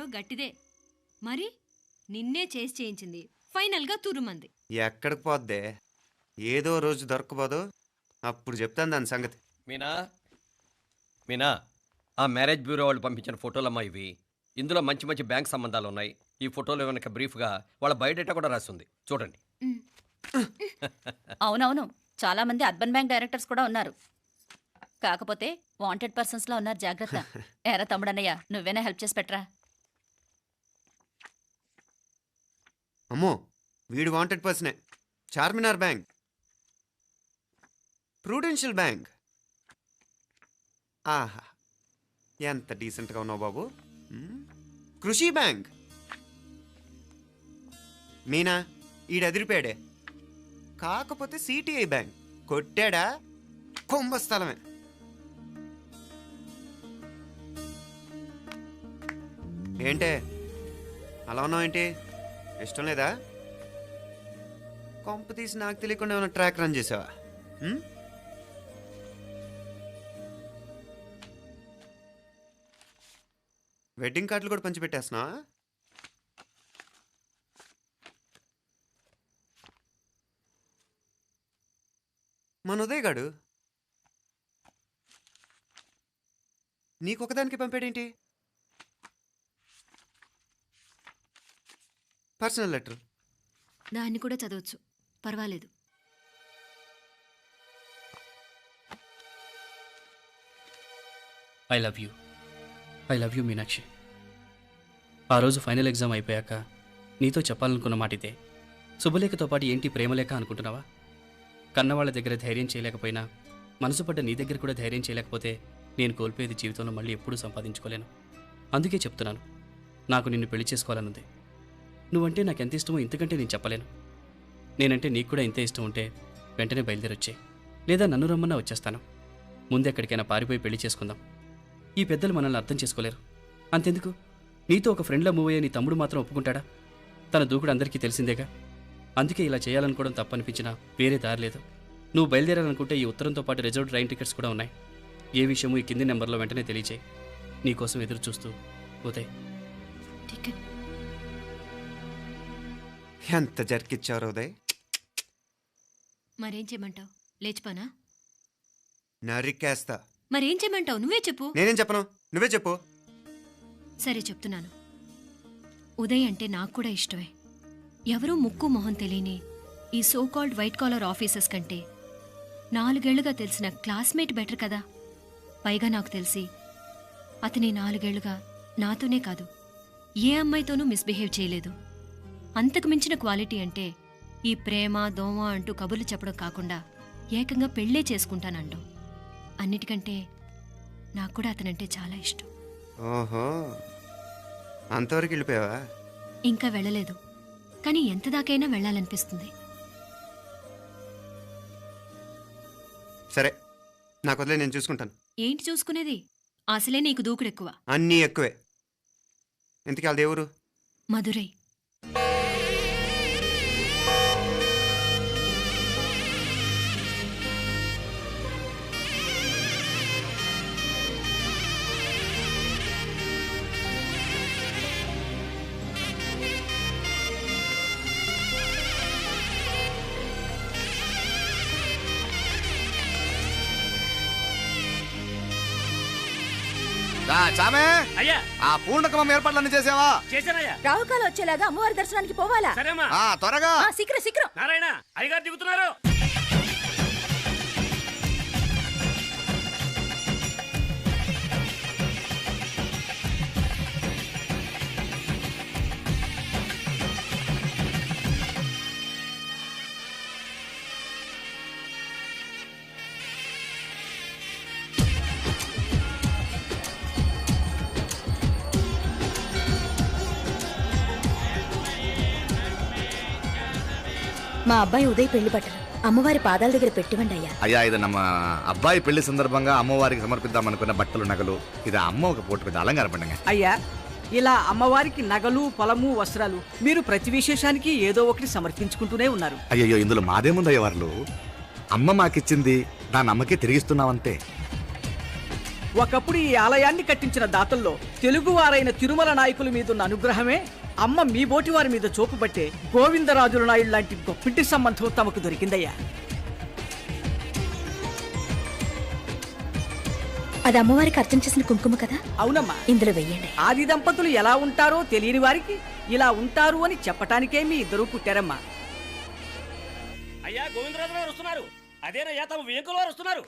ఎవరో గట్టిదే మరి నిన్నే చేసి చేయించింది ఫైనల్గా తురుమంది. ఎక్కడికి పోద్దే? ఏదో రోజు దొరకపోదు, అప్పుడు చెప్తాను దాని సంగతి. మీనా మీనా ఆ మ్యారేజ్ బ్యూరో వాళ్ళు పంపించిన ఫోటోలమ్మా ఇవి. ఇందులో మంచి మంచి బ్యాంక్ సంబంధాలు ఉన్నాయి. ఈ ఫోటోలు వెనక బ్రీఫ్గా వాళ్ళ బయోడేటా కూడా రాస్తుంది, చూడండి. అవునవును, చాలా మంది అర్బన్ బ్యాంక్ డైరెక్టర్స్ కూడా ఉన్నారు. కాకపోతే వాంటెడ్ పర్సన్స్ లో ఉన్నారు, జాగ్రత్త. ఎరా తమ్ముడన్నయ్య, నువ్వేనా హెల్ప్ చేసి పెట్టరా? అమ్మో, వీడు వాంటెడ్ పర్సనే. Charminar bank, prudential bank. ఆహా, ఎంత డీసెంట్గా ఉన్నావు బాబు. కృషి బ్యాంక్. మీనా, ఈడెదిరిపాడే. కాకపోతే సిటిఐ బ్యాంక్ కొట్టాడా కుంభస్థలమే. ఏంటే అలా ఉన్నావు? ఏంటి ఇష్టం లేదా? కొంప తీసి నాకు తెలియకుండా ఏమైనా ట్రాక్ రన్ చేసావా? వెడ్డింగ్ కార్డులు కూడా పంచిపెట్టేస్తున్నా. మన ఉదయ్ గాడు నీకొకదానికి పంపాడేంటి? Personal letter. దాన్ని కూడా చదవచ్చు, పర్వాలేదు. I love you Meenakshi. ఆ రోజు ఫైనల్ ఎగ్జామ్ అయిపోయాక నీతో చెప్పాలనుకున్న మాట ఇదే. శుభలేఖతో పాటు ఏంటి ప్రేమలేఖ అనుకుంటున్నావా? కన్నవాళ్ళ దగ్గర ధైర్యం చేయలేకపోయినా మనసు పడ్డ నీ దగ్గర కూడా ధైర్యం చేయలేకపోతే నేను కోల్పోయేది జీవితంలో మళ్ళీ ఎప్పుడూ సంపాదించుకోలేను. అందుకే చెప్తున్నాను, నాకు నిన్ను పెళ్లి చేసుకోవాలనుంది. నువ్వంటే నాకు ఎంత ఇష్టమో ఇంతకంటే నేను చెప్పలేను. నేనంటే నీకు కూడా ఇంతే ఇష్టం ఉంటే వెంటనే బయలుదేరొచ్చే, లేదా నన్ను రమ్మన్నా వచ్చేస్తాను. ముందెక్కడికైనా పారిపోయి పెళ్లి చేసుకుందాం. ఈ పెద్దలు మనల్ని అర్థం చేసుకోలేరు. అంతెందుకు, నీతో ఒక ఫ్రెండ్లా మూవ్ అయ్యే నీ తమ్ముడు మాత్రం ఒప్పుకుంటాడా? తన దూకుడు అందరికీ తెలిసిందేగా. అందుకే ఇలా చేయాలనుకోవడం తప్పనిపించినా వేరే దారి లేదు. నువ్వు బయలుదేరాలనుకుంటే ఈ ఉత్తరంతో పాటు రిజర్వ్ ట్రైన్ టికెట్స్ కూడా ఉన్నాయి. ఏ విషయమూ ఈ కింది నెంబర్లో వెంటనే తెలియచేయి. నీకోసం ఎదురు చూస్తూ ఉదయ్. ఎంత జరికిచ్చారు ఉదయ్. మరేం చేయమంటావు? లేచిపోనా? నరికేస్తా. మరేం చేయమంటావు? నువ్వే చెప్పు. నేనేం చెప్పను, నువ్వే చెప్పు. సరే చెప్తున్నాను. ఉదయ్ అంటే నాకు కూడా ఇష్టమే. ఎవరూ ముక్కు మొహం తెలియని ఈ సోకాల్డ్ వైట్ కాలర్ ఆఫీసర్స్ కంటే 4 ఏళ్లుగా తెలిసిన క్లాస్మేట్ బెటర్ కదా. పైగా నాకు తెలిసి అతని 4 ఏళ్లుగా నాతోనే కాదు ఏ అమ్మాయితోనూ మిస్బిహేవ్ చేయలేదు. అంతకు మించిన క్వాలిటీ అంటే ఈ ప్రేమ దోమ అంటూ కబుర్లు చెప్పడం కాకుండా ఏకంగా పెళ్ళే చేసుకుంటానండు. అన్నిటికంటే నాకు కూడా అతనంటే చాలా ఇష్టం. ఓహో, అంతవరకు వెళ్ళిపోయావా? ఇంకా వెళ్ళలేదు, కానీ ఎంత దాకైనా వెళ్ళాలనిపిస్తుంది. సరే, నాకు వదిలే, నేను చూసుకుంటాను. ఏంటి చూసుకునేది? అసలే నీకు దూకుడెక్కువ. అన్నీ ఎక్కువే. ఇంతకీ వాళ్ళ దేవురు? మధురై. చామే అయ్యా, ఆ పూర్ణకమం ఏర్పాట్లన్నీ చేసావా? చేశానయ్యా. రాహుకాలం వచ్చేలాగా అమ్మవారి దర్శనానికి పోవాలా? సరేమ్మా. త్వరగా. శీఘ్రం. నారాయణ, అయ్యగారు దిగుతున్నారు. మా అబ్బాయి ఉదయ్ పెళ్లి బట్టలు అమ్మవారి పాదాల దగ్గర పెట్టివండి అయ్యా. అయ్యా, ఇది నమ్మ అబ్బాయి పెళ్లి సందర్భంగా అమ్మవారికి సమర్పిద్దామనుకున్న బట్టలు నగలు. ఇది అమ్మ ఒక పూట మీద అలంకార పండుగ. అయ్యా, ఇలా అమ్మవారికి నగలు పొలము వస్త్రాలు మీరు ప్రతి విశేషానికి ఏదో ఒకటి సమర్పించుకుంటూనే ఉన్నారు. అయ్యో, ఇందులో మాదేముందయ్య వాళ్ళు. అమ్మ మాకిచ్చింది దాని అమ్మకే తిరిగిస్తున్నామంతే. ఒకప్పుడు ఈ ఆలయాన్ని కట్టించిన దాతల్లో తెలుగువారైన తిరుమల నాయకుల మీదున్న అనుగ్రహమే అమ్మ మీ బోటి వారి మీద చూపుబట్టే గోవిందరాజుల నాయుడు లాంటి గొప్పింటి సంబంధం తమకు దొరికిందయ్యా. అది అమ్మవారికి అర్చన చేసిన కుంకుమ కదా, అవునమ్మా. ఇందులో వెయ్యండి. ఆది దంపతులు ఎలా ఉంటారో తెలియని వారికి ఇలా ఉంటారు అని చెప్పటానికే మీ ఇద్దరు పుట్టారమ్మా. అయ్యా గోవిందరాజు గారు వస్తున్నారు. అదేనయ్యా తమ వెంకుల వారు వస్తున్నారు.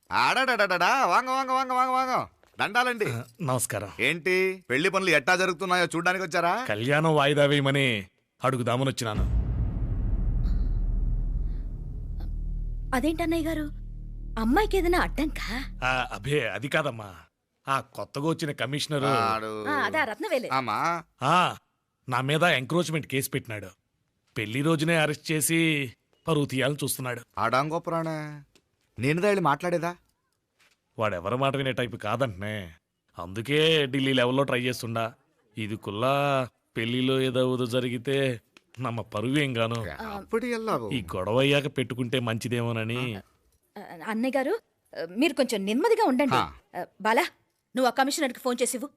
ఆడాడా వాంగ వాంగ వాంగ వాంగ వాంగ దండాలండి. నమస్కారం. ఏంటి పెళ్లి పనులు ఎట్టా జరుగుతున్నాయో చూడడానికి వచ్చారా? కళ్యాణం వాయిదా వేయమని అడుగుదామని వచ్చినాను. అదేంటన్నయ్య గారు, అమ్మాయికి ఏదైనా అడ్డంకా? అభే అది కాదమ్మా, ఆ కొత్తగా వచ్చిన కమిషనర్ అదా రత్నవేలే. ఆమా నా మీద ఎంక్రోచ్మెంట్ కేసు పెట్టినాడు. పెళ్లి రోజునే అరెస్ట్ చేసి పరువు తీయాలని చూస్తున్నాడు. ఆడాంగో పురాణ నేనుదా వెళ్ళి మాట్లాడేదా? వాడెవరి మాట వినే టైపు కాదంటనే. అందుకే ఢిల్లీ లెవెల్లో ట్రై చేస్తుండా. ఇది కుల్లా పెళ్లిలో ఏదో జరిగితే నమ్మ పరువేం గాను. అప్పుడు ఈ గొడవ అయ్యాక పెట్టుకుంటే మంచిదేమోనని. అన్నయ్య గారు, మీరు కొంచెం నెమ్మదిగా ఉండండి. బాలా, నువ్వు ఆ కమిషనర్కి ఫోన్ చేసివు.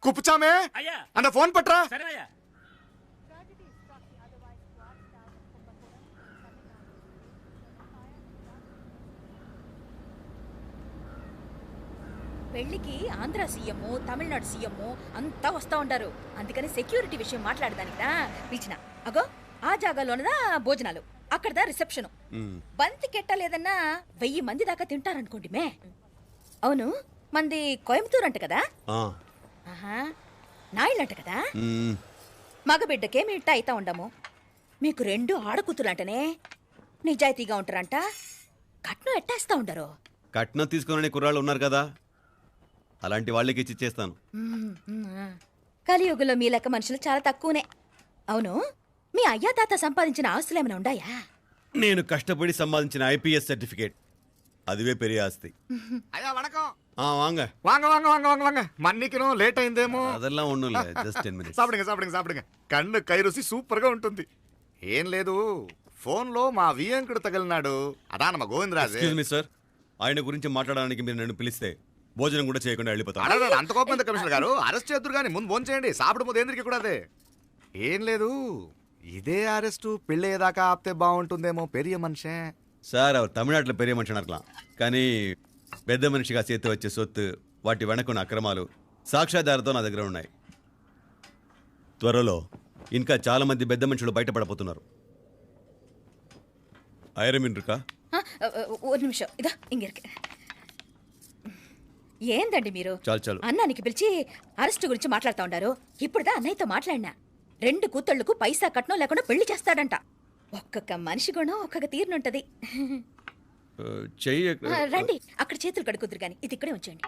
కుప్పుచామే అయ్యా అన్న ఫోన్ పట్రా. సరేనయ్యా. పెళ్లికి ఆంధ్ర సీఎం, తమిళనాడు సీఎం అంతా వస్తా ఉంటారు. అందుకని సెక్యూరిటీ విషయం మాట్లాడదానికి పిలిచిన. అగో ఆ జాగాలోనదా భోజనాలు, అక్కడదా రిసెప్షన్. బంతి కెట్టలేదన్నా 1000 మంది దాకా తింటారనుకోండి మే. అవును, మంది కోయంబత్తూర్ అంట కదా? ఆహా, నాయుళ్ళంట కదా? మగబిడ్డకే మీ ఇట్ట అయితా ఉండము. మీకు 2 ఆడకూతులంటనే నిజాయితీగా ఉంటారంట. కట్నం ఎట్టేస్తా ఉండరు. కట్నం తీసుకునే కుర్రాళ్ళు ఉన్నారు కదా, అలాంటి వాళ్ళకి ఇచ్చేస్తాను. కలియుగంలో మీ లెక్క మనుషులు చాలా తక్కువనే. అవును, మీ అయ్యా తాత సంపాదించిన ఆస్తులు ఏమైనా ఉన్నాయా? నేను కష్టపడి సంపాదించిన ఐపీఎస్ సర్టిఫికేట్, అదివే పెరిగే ఆస్తి. అయ్యా వణకం. వాంగ వాంగ వాంగ వాంగ వాంగ వాంగ మన్నికినో లేట్ అయిందేమో. అదెల్లా ఉండు, జస్ట్ 10 minutes. సాப்பிடுங்க కన్ను కై రుచి సూపర్ గా ఉంటుంది. ఏం లేదు, ఫోన్ లో మా వియంకుడు తగిలినాడు. అదా నమ్మ గోవిందరాజు. ఎక్స్క్యూజ్ మీ సార్, ఆయన గురించి మాట్లాడడానికి మీరు నన్ను పిలిస్తే భోజనం కూడా చేయకుండా వెళ్ళిపోతాను. అడగ అంత కోపం ఎంత కమిషనర్ గారు? అరెస్ట్ చేద్దరు కానీ ముందు ఫోన్ చేయండి. సాపిడు ముందు ఎందుకు కూడా అదే. ఏం లేదు, ఇదే అరెస్టు పెళ్ళేదాకా ఆపితే బాగుంటుందేమో. పెరియ మనిషే సార్, அவர் తమిళనాడులో పెరియ మనిషి అనర్కలాం, కానీ పెద్ద మనిషిగా చేతి వచ్చే సొత్తు, వాటి వెనకున్న అక్రమాలు సాక్ష్యాధారతో నా దగ్గర ఉన్నాయి. త్వరలో ఇంకా చాలా మంది పెద్ద మనుషులు బయటపడబోతున్నారు. ఐరమిన్రుకా ఒక నిమిషం, ఇదా ఇంగిరికి. ఏందండి మీరు? చాలు అన్నానికి పిలిచి అరెస్ట్ గురించి మాట్లాడుతూ ఉండారు. ఇప్పుడుదా అన్నయ్యతో మాట్లాడినా. 2 కూతుళ్లకు పైసా కట్నం లేకుండా పెళ్లి చేస్తాడంట. ఒక్కొక్క మనిషి గుణం ఒక్కొక్క తీరునుంటది. చెయ్యి రండి, అక్కడ చేతులు కడుకుదురు గాని ఇది ఇక్కడే ఉంచండి.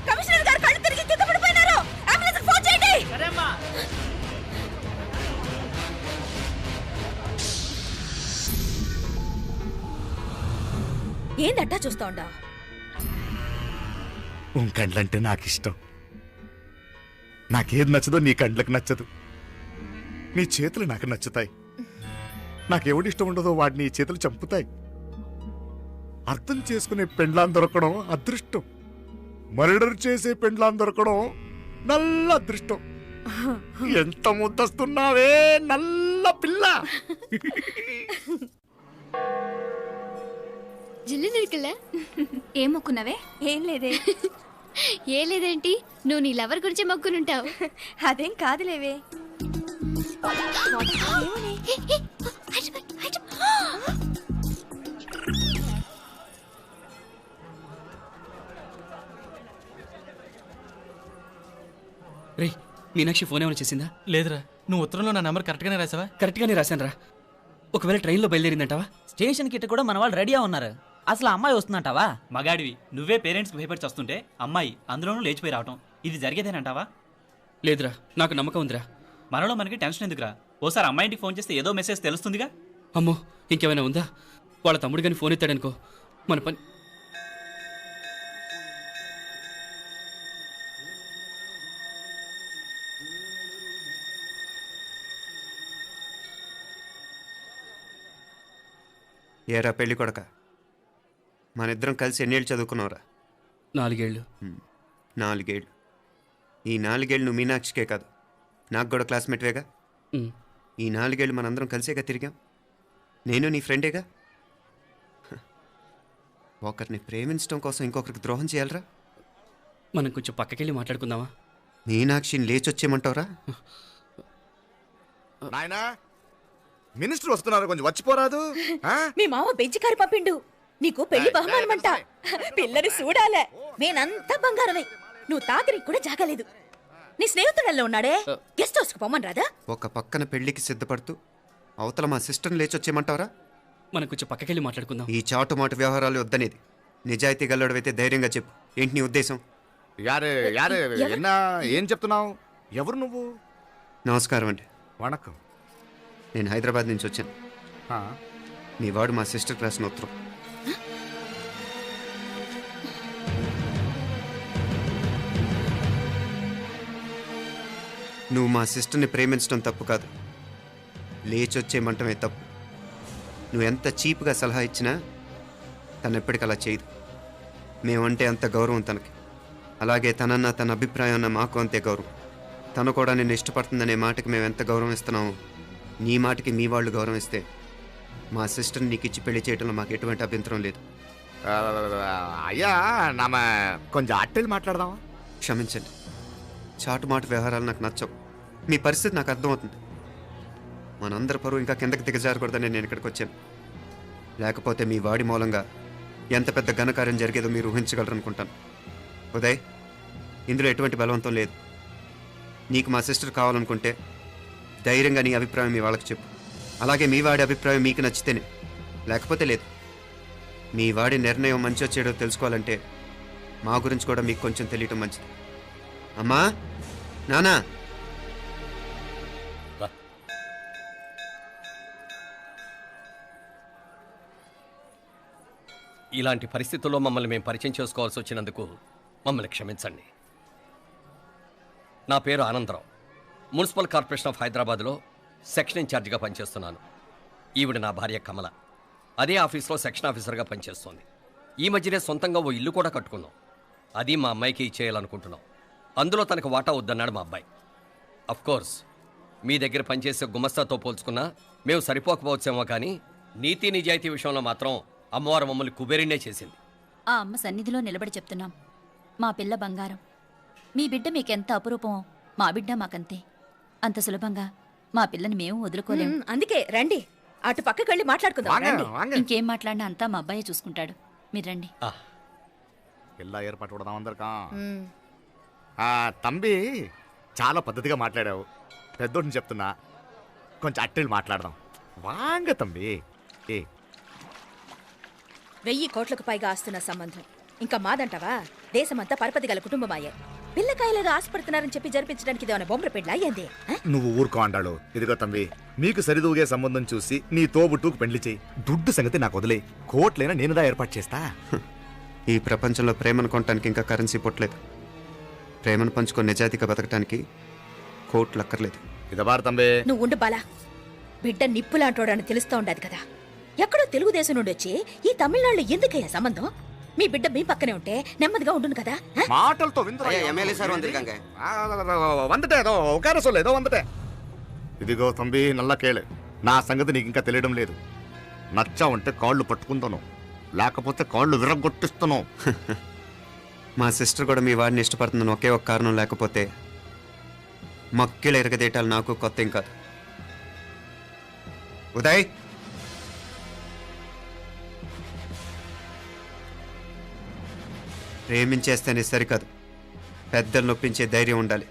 కమిషనర్ గారు కళ్ళు తిరిగి కింద పడిపోయినారు. అంబులెన్స్ ఫోన్ చేయండి. ఏందట్టా చూస్తా ఉండా? కండ్లంటే నాకు ఇష్టం. నాకేది నచ్చదో నీ కండ్లకు నచ్చదు. నీ చేతులు నాకు నచ్చుతాయి. నాకెవడి ఇష్టం ఉండదో వాడిని నీ చేతులు చంపుతాయి. అర్థం చేసుకునే పెండ్లాం దొరకడం అదృష్టం. మర్డర్ చేసే పెండ్లాం దొరకడం నల్ల అదృష్టం. ఎంత ముద్దస్తున్నావే నల్ల పిల్ల. జిల్లు నిరుకులా ఏం మొక్కున్నావే? ఏం లేదే. ఏ లేదేంటి? నువ్వు నీ లవర్ గురించి మొక్కునుంటావు. అదేం కాదులేవే. రే, మీనాక్షి ఫోన్ ఏమైనా చేసిందా? లేదురా, నువ్వు ఉత్తరంలో నా నెంబర్ కరెక్ట్గానే రాసావా? కరెక్ట్గానే రాశాను రా. ఒకవేళ ట్రైన్లో బయలుదేరిందంటావా? స్టేషన్ కిட்ட కూడా మన వాళ్ళు రెడీగా ఉన్నారు. అసలు ఆ అమ్మాయి వస్తుందంటావా? మగాడివి నువ్వే పేరెంట్స్కి భయపడి వస్తుంటే అమ్మాయి అందులోనూ లేచిపోయి రావటం ఇది జరిగేదేనంటావా? లేదురా, నాకు నమ్మకం ఉందిరా. మనలో మనకి టెన్షన్ ఎందుకురా? ఓసారి అమ్మాయి ఇంటికి ఫోన్ చేస్తే ఏదో మెసేజ్ తెలుస్తుందిగా. అమ్మో, ఇంకేమైనా ఉందా? వాళ్ళ తమ్ముడు కానీ ఫోన్ ఎత్తాడనుకో, మన పని. ఏరా పెళ్ళి కొడక, మన ఇద్దరం కలిసి ఎన్నేళ్ళు చదువుకున్నావురా? 4 ఏళ్ళు. 4 ఏళ్ళు. ఈ 4 ఏళ్ళు నువ్వు మీనాక్షికే కాదు, నాకు కూడా క్లాస్మేట్వేగా. ఈ 4 ఏళ్ళు మనందరం కలిసేగా తిరిగాం. నేను నీ ఫ్రెండేగా. ఒకరిని ప్రేమించడం కోసం ఇంకొకరికి ద్రోహం చేయాలరా? మనం కొంచెం పక్కకెళ్ళి మాట్లాడుకుందామా? మీనాక్షిని లేచొచ్చేయమంటావురా? నాయనా, మినిస్టర్ వస్తున్నారు, కొంచెం వచ్చిపోరాదు. మీ మామ బెంచికారు పంపిండు, నీకు పెళ్లి బహుమానమంట. పిల్లని చూడాలే, నేనంతా బంగారమే. నువ్వు తాగరికి కూడా జాగలేదు. నీ స్నేహితుడల్లో ఉన్నాడే, గెస్ట్ హౌస్కి పొమ్మని రాదా? ఒక పక్కన పెళ్లికి సిద్ధపడుతూ అవతల మా సిస్టర్ని లేచొచ్చేయమంటావురా? మనం కొంచెం పక్కకెళ్ళి మాట్లాడుకుందాం. ఈ చాటుమాటు వ్యవహారాలు వద్దనేది. నిజాయితీ గల్లడవైతే ధైర్యంగా చెప్పు, ఏంటి నీ ఉద్దేశం? యారే యారే ఎన్నా ఏం చెప్తున్నావు? ఎవరు నువ్వు? నమస్కారం అండి. వణకం. నేను హైదరాబాద్ నుంచి వచ్చాను. మీ వాడు మా సిస్టర్కి రాసిన ఉత్తరం. నువ్వు మా సిస్టర్ని ప్రేమించడం తప్పు కాదు, లేచొచ్చేయమంటమే తప్పు. నువ్వు ఎంత చీప్గా సలహా ఇచ్చినా తను ఎప్పటికీ అలా చేయదు. మేమంటే అంత గౌరవం తనకి, అలాగే తనన్న తన అభిప్రాయం అన్న మాకు అంతే గౌరవం. తను కూడా నిన్ను ఇష్టపడుతుందనే మాటకి మేము ఎంత గౌరవం ఇస్తున్నామో నీ మాటకి మీ వాళ్ళు గౌరవం ఇస్తే మా సిస్టర్ని నీకు ఇచ్చి పెళ్లి చేయడంలో మాకు ఎటువంటి అభ్యంతరం లేదు. అయ్యా నామ కొంచెం అట్టెలు మాట్లాడదామా? క్షమించండి, చాటుమాటు వ్యవహారాలు నాకు నచ్చవు. మీ పరిస్థితి నాకు అర్థమవుతుంది. మనందరి పరువు ఇంకా కిందకి దిగజారకూడదని నేను ఇక్కడికి వచ్చాను. లేకపోతే మీ వాడి మూలంగా ఎంత పెద్ద ఘనకార్యం జరిగేదో మీరు ఊహించగలరు అనుకుంటాను. ఉదయ్, ఇందులో ఎటువంటి బలవంతం లేదు. నీకు మా సిస్టర్ కావాలనుకుంటే ధైర్యంగా నీ అభిప్రాయం మీ వాళ్ళకి చెప్పు. అలాగే మీ వాడి అభిప్రాయం మీకు నచ్చితేనే, లేకపోతే లేదు. మీ వాడి నిర్ణయం మంచి వచ్చేడో తెలుసుకోవాలంటే మా గురించి కూడా మీకు కొంచెం తెలియటం మంచిది. అమ్మా, నానా, ఇలాంటి పరిస్థితుల్లో మమ్మల్ని మేము పరిచయం చేసుకోవాల్సి వచ్చినందుకు మమ్మల్ని క్షమించండి. నా పేరు ఆనందరావు. మున్సిపల్ కార్పొరేషన్ ఆఫ్ హైదరాబాద్లో సెక్షన్ ఇన్ఛార్జిగా పనిచేస్తున్నాను. ఈవిడ నా భార్య కమల. అదే ఆఫీస్లో సెక్షన్ ఆఫీసర్గా పనిచేస్తోంది. ఈ మధ్యనే సొంతంగా ఓ ఇల్లు కూడా కట్టుకున్నాం. అది మా అమ్మాయికి ఇచ్చేయాలనుకుంటున్నాం. అందులో తనకు వాటా వద్దన్నాడు మా అబ్బాయి. అఫ్కోర్స్ మీ దగ్గర పనిచేసే గుమస్తాతో పోల్చుకున్నా మేము సరిపోకపోవచ్చేమో, కానీ నీతి నిజాయితీ విషయంలో మాత్రం అమ్మవారు మమ్మల్ని కుబేరినే చేసింది. ఆ అమ్మ సన్నిధిలో నిలబడి చెప్తున్నాం, మా పిల్ల బంగారం. మీ బిడ్డ మీకెంత అపురూపమో మా బిడ్డ మాకంతే. అంత సులభంగా మా పిల్లని మేము వదులుకోలేము. అందుకే రండి, అటు పక్కకి వెళ్ళి మాట్లాడుకుందాం. రండి. ఇంకేం మాట్లాడినా అంతా మా అబ్బాయే చూసుకుంటాడు. మీరు రండి. ఎలా ఏర్పాటు కొడదాం అందరికా? తంబి, చాలా పద్ధతిగా మాట్లాడావు. పెద్దోడిని చెప్తున్నా, కొంచెం అట్టెలు మాట్లాడదాం. వాంగ తంబి. 1000 కోట్లకు పైగా ఆస్తున్న సంబంధం ఇంకా మాదంటావా? దేశమంతా పరపతి గల కుటుంబమాయే. పిల్లకాయలుగా ఆశపడుతున్నారని చెప్పి జరిపించడానికి ఇదేమైనా బొమ్మర పెళ్ళి అయ్యింది? నువ్వు ఊరుకో అండాడు. ఇదిగో తంబి, మీకు సరిదూగే సంబంధం చూసి నీ తోబుట్టుకు పెళ్లి చేయి. దుడ్డు సంగతి నాకు వదిలే. కోట్లైనా నేనుదా ఏర్పాటు చేస్తా. ఈ ప్రపంచంలో ప్రేమను కొనటానికి ఇంకా కరెన్సీ పుట్టలేదు. ప్రేమను పంచుకొని నిజాయితీగా బతకటానికి కోట్లు అక్కర్లేదు. ఇదబారు తంబి. నువ్వు ఉండు బాలా, బిడ్డ నిప్పులాంటోడని తెలుస్తూ ఉండదు కదా. ఎక్కడో తెలుగుదేశం నుండి వచ్చి ఈ తమిళనాడులో ఎందుకయ్యా సంబంధం? మీ బిడ్డ మీ పక్కనే ఉంటే నెమ్మదిగా ఉండును కదా. మాటలతో ఇదిగో తంబి, నల్ల కేళే. నా సంగతి నీకు ఇంకా తెలియడం లేదు. నచ్చా ఉంటే కాళ్ళు పట్టుకుంటాను, లేకపోతే కాళ్ళు విరగొట్టిస్తాను. మా సిస్టర్ కూడా మీ వాడిని ఇష్టపడుతుందని ఒకే ఒక కారణం లేకపోతే మక్కిళ్ళ ఎరగదేటాలు నాకు కొత్త ఏం కాదు. ఉదయ్, ప్రేమించేస్తేనే సరికాదు, పెద్దలు నొప్పించే ధైర్యం ఉండాలి.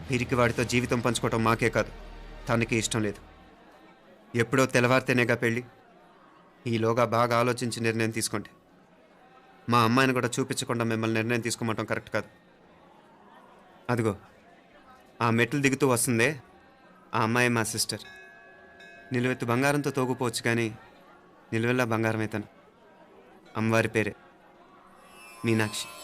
పిరికి వాడితో జీవితం పంచుకోవటం మాకే కాదు, తనకి ఇష్టం లేదు. ఎప్పుడో తెల్లవారితేనేగా పెళ్ళి. ఈలోగా బాగా ఆలోచించి నిర్ణయం తీసుకోండి. మా అమ్మాయిని కూడా చూపించకుండా మిమ్మల్ని నిర్ణయం తీసుకోమంటాం కరెక్ట్ కాదు. అదిగో ఆ మెట్లు దిగుతూ వస్తుందే, ఆ అమ్మాయి మా సిస్టర్. నిలువెత్తు బంగారంతో తోగుపోవచ్చు కానీ నిలువెల్లా బంగారం అవుతాను. అమ్మవారి పేరే మీనాక్షి.